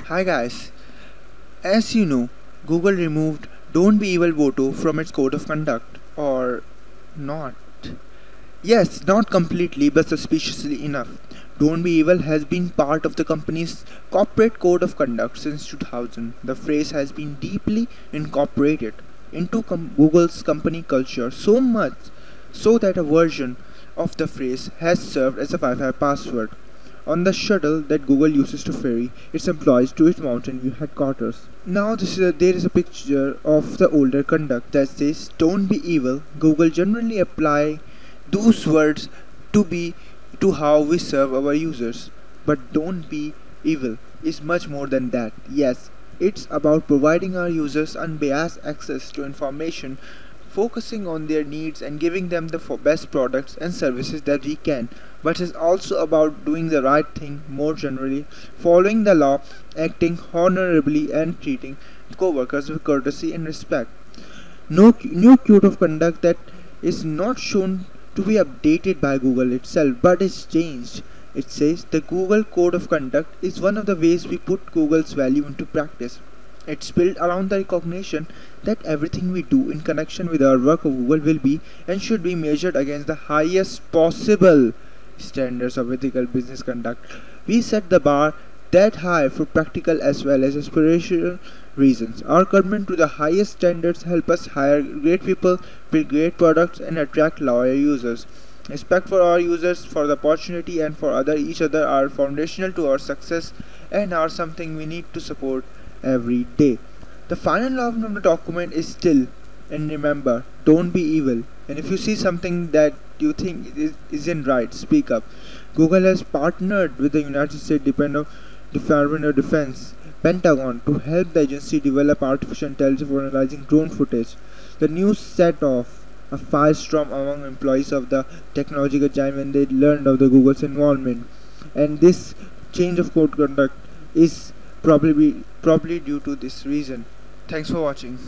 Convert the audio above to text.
Hi guys, as you know, Google removed Don't Be Evil motto from its code of conduct, or not. Yes, not completely but suspiciously enough. Don't Be Evil has been part of the company's corporate code of conduct since 2000. The phrase has been deeply incorporated into Google's company culture so much so that a version of the phrase has served as a Wi-Fi password on the shuttle that Google uses to ferry its employees to its Mountain View headquarters. Now there is a picture of the older conduct that says don't be evil. Google generally apply those words to be to how we serve our users. But don't be evil is much more than that. Yes, it's about providing our users unbiased access to information, focusing on their needs and giving them the best products and services that we can. But it's also about doing the right thing more generally, following the law, acting honorably, and treating co-workers with courtesy and respect. No new code of conduct that is not shown to be updated by Google itself, but is changed. It says the Google Code of Conduct is one of the ways we put Google's value into practice. It's built around the recognition that everything we do in connection with our work of Google will be and should be measured against the highest possible standards of ethical business conduct. We set the bar that high for practical as well as aspirational reasons. Our commitment to the highest standards help us hire great people, build great products, and attract loyal users. Respect for our users, for the opportunity, and for each other are foundational to our success and are something we need to support every day. The final law of the document is still, and remember, don't be evil. And if you see something that you think isn't right, speak up. Google has partnered with the United States Department of Defense, Pentagon, to help the agency develop artificial intelligence for analyzing drone footage. The news set off a firestorm among employees of the technological giant when they learned of the Google's involvement. And this change of code conduct is probably due to this reason. Thanks for watching.